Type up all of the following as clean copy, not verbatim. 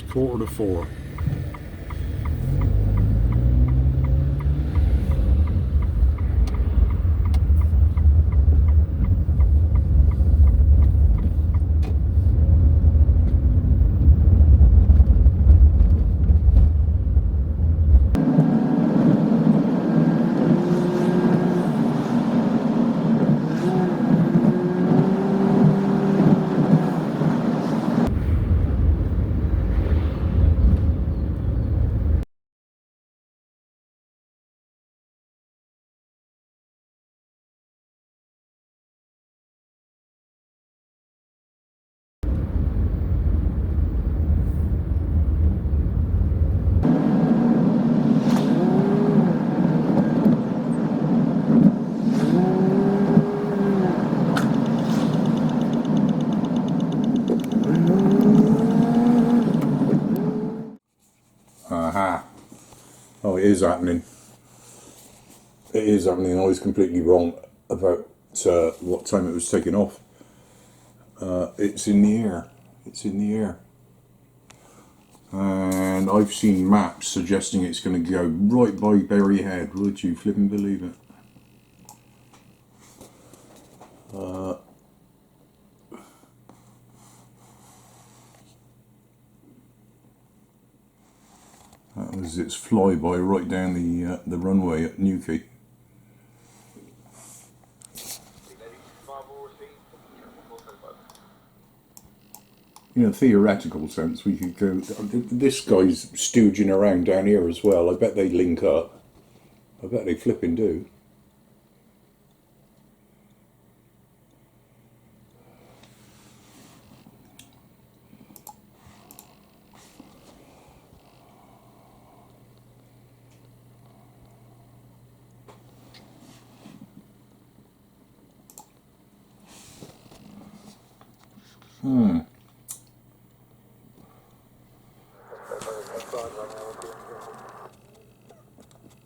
4:45. Aha. Oh, it is happening. It is happening. I was completely wrong about what time it was taking off. It's in the air. It's in the air. And I've seen maps suggesting it's going to go right by Berry Head. Would you flipping believe it? That was its flyby right down the runway at Newquay. In a theoretical sense, we could go. This guy's stooging around down here as well. I bet they link up. I bet they flipping do.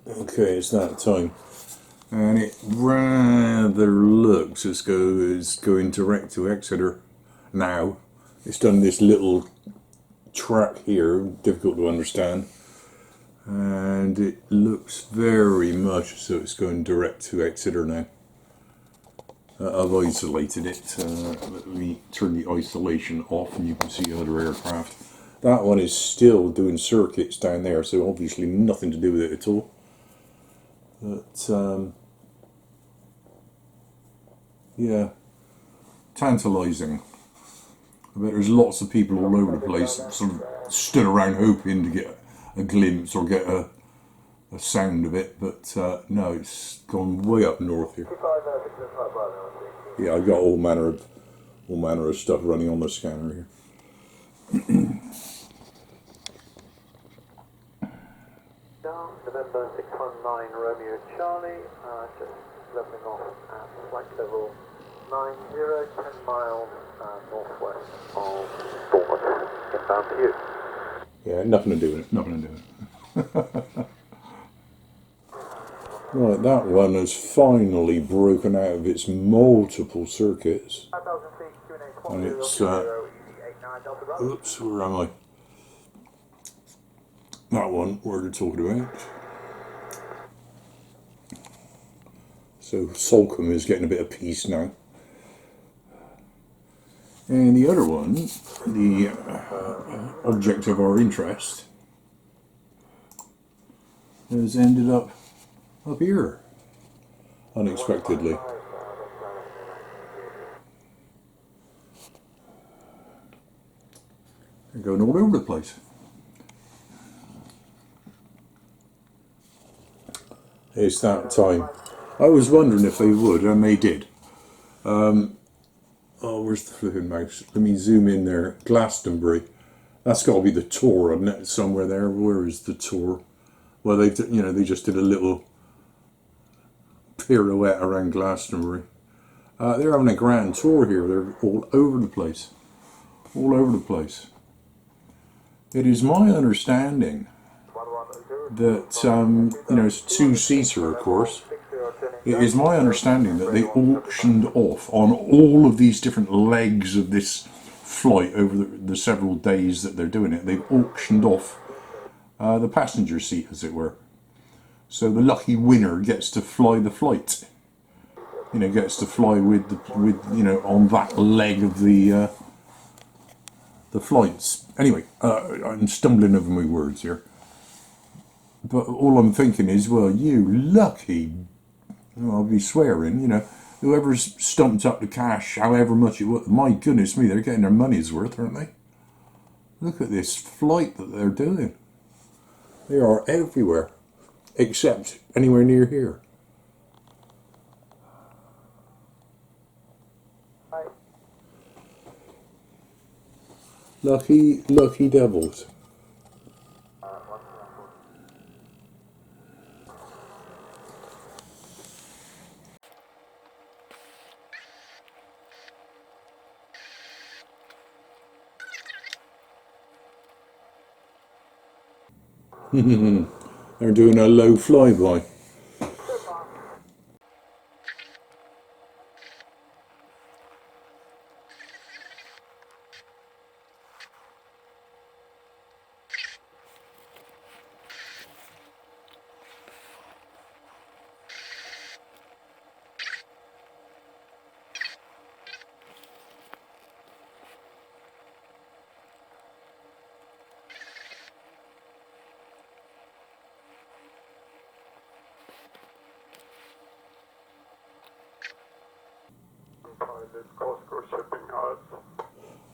Okay, it's that time. And it rather looks as though it's going direct to Exeter now. It's done this little track here, difficult to understand. And it looks very much as though it's going direct to Exeter now. I've isolated it. Let me turn the isolation off and you can see other aircraft. That one is still doing circuits down there, so obviously nothing to do with it at all. But, yeah, tantalising. I bet there's lots of people all over the place that sort of stood around hoping to get a glimpse or get a sound of it, but no, it's gone way up north here. Yeah, I've got all manner of stuff running on the scanner here. November 619 Romeo Charlie, just leveling off at flight level 90, 10 miles northwest of Bournemouth, inbound to you. Yeah, nothing to do with it, nothing to do with it. Right, that one has finally broken out of its multiple circuits. And it's, oops, where am I? That one, we're talking about. So Solcombe is getting a bit of peace now. And the other one, the object of our interest, has ended up here, unexpectedly. They're going all over the place. It's that time. I was wondering if they would, and they did. Oh, where's the flipping mouse? Let me zoom in there. Glastonbury. That's got to be the tour, isn't it? Somewhere there. Where is the tour? Well, they just did a little pirouette around Glastonbury. They're having a grand tour here. They're all over the place. All over the place. It is my understanding that, it's a two-seater, of course. It is my understanding that they auctioned off on all of these different legs of this flight over the several days that they're doing it. They've auctioned off the passenger seat, as it were. So the lucky winner gets to fly the flight. You know, gets to fly with you know, on that leg of the flights. Anyway, I'm stumbling over my words here. But all I'm thinking is, well, you lucky, well, I'll be swearing, you know, whoever's stumped up the cash, however much it was, my goodness me, they're getting their money's worth, aren't they? Look at this flight that they're doing. They are everywhere, except anywhere near here. Lucky, lucky devils. They're doing a low flyby.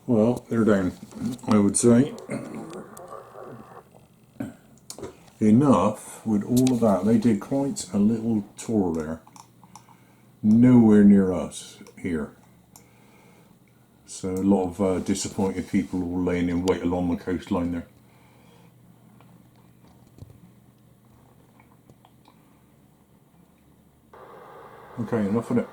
Well, they're down, I would say. Enough with all of that. They did quite a little tour there. Nowhere near us here. So a lot of disappointed people all laying in wait along the coastline there. Okay, enough of it.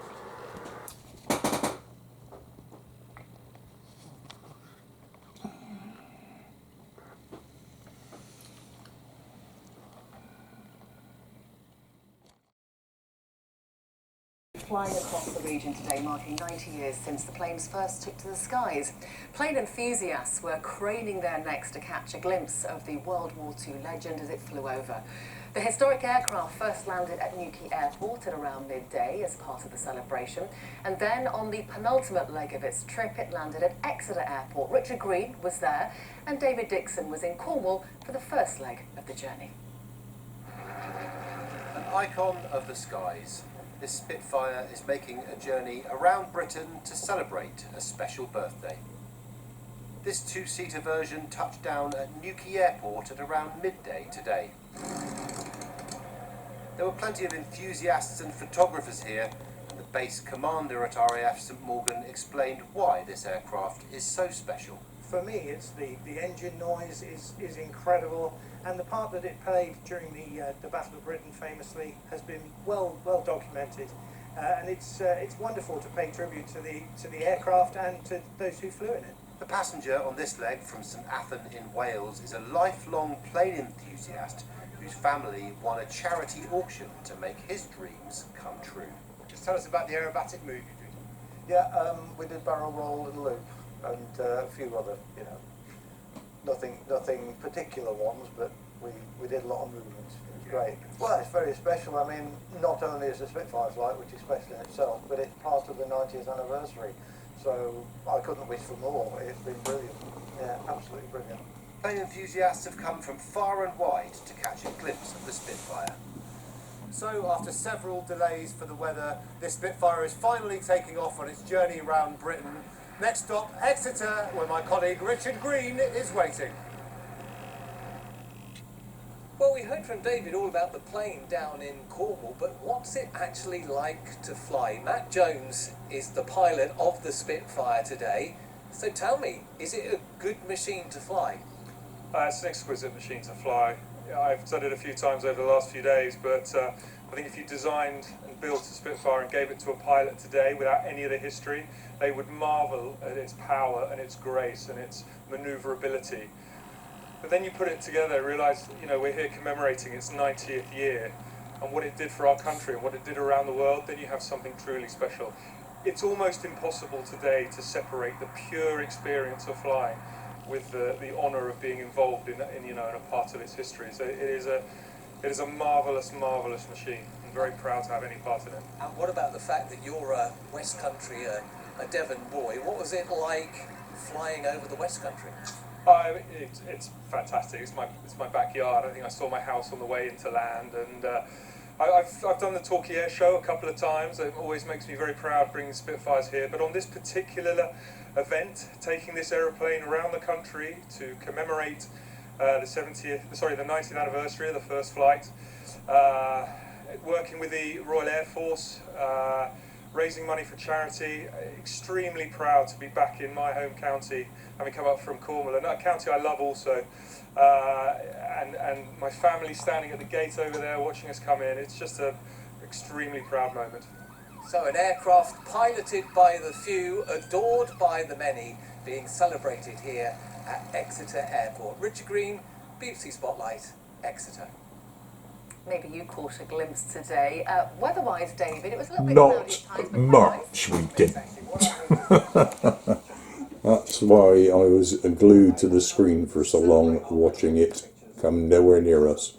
Flying across the region today, marking 90 years since the planes first took to the skies. Plane enthusiasts were craning their necks to catch a glimpse of the World War II legend as it flew over. The historic aircraft first landed at Newquay Airport at around midday as part of the celebration, and then on the penultimate leg of its trip it landed at Exeter Airport. Richard Green was there, and David Dixon was in Cornwall for the first leg of the journey. An icon of the skies. This Spitfire is making a journey around Britain to celebrate a special birthday. This two-seater version touched down at Newquay Airport at around midday today. There were plenty of enthusiasts and photographers here, and the base commander at RAF St Morgan explained why this aircraft is so special. For me, it's the engine noise is incredible, and the part that it played during the Battle of Britain famously has been well documented, and it's wonderful to pay tribute to the aircraft and to those who flew in it. The passenger on this leg from St Athan in Wales is a lifelong plane enthusiast whose family won a charity auction to make his dreams come true. Just tell us about the aerobatic move you did. Yeah, we did barrel roll and loop, and a few other, nothing particular ones, but we did a lot of movements. It was great. Well, it's very special. I mean, not only is the Spitfire flight, which is special in itself, but it's part of the 90th anniversary. So I couldn't wish for more. It's been brilliant. Yeah, absolutely brilliant. Plane enthusiasts have come from far and wide to catch a glimpse of the Spitfire. So, after several delays for the weather, this Spitfire is finally taking off on its journey around Britain. Next stop, Exeter, where my colleague Richard Green is waiting. Well, we heard from David all about the plane down in Cornwall, but what's it actually like to fly? Matt Jones is the pilot of the Spitfire today. So tell me, is it a good machine to fly? It's an exquisite machine to fly. I've done it a few times over the last few days, but I think if you designed and built a Spitfire and gave it to a pilot today without any of the history, they would marvel at its power and its grace and its manoeuvrability. But then you put it together, realise, we're here commemorating its 90th year and what it did for our country and what it did around the world, then you have something truly special. it's almost impossible today to separate the pure experience of flying with the honour of being involved in you know, in a part of its history. So it is a marvellous machine. I'm very proud to have any part in it. And what about the fact that you're a West Country, a Devon boy? What was it like flying over the West Country? It's fantastic. It's my backyard. I think I saw my house on the way into land, and I've done the Torquay Air Show a couple of times. It always makes me very proud bringing Spitfires here. But on this particular event, taking this aeroplane around the country to commemorate the 90th anniversary of the first flight, working with the Royal Air Force, raising money for charity. Extremely proud to be back in my home county, having come up from Cornwall, and a county I love also. And my family standing at the gate over there watching us come in. It's just an extremely proud moment. So an aircraft piloted by the few, adored by the many, being celebrated here at Exeter Airport. Richard Green, BBC Spotlight, Exeter. Maybe you caught a glimpse today. Weather-wise, David, it was a little bit cloudy at times, but Much we didn't. That's why I was glued to the screen for so long, watching it come nowhere near us.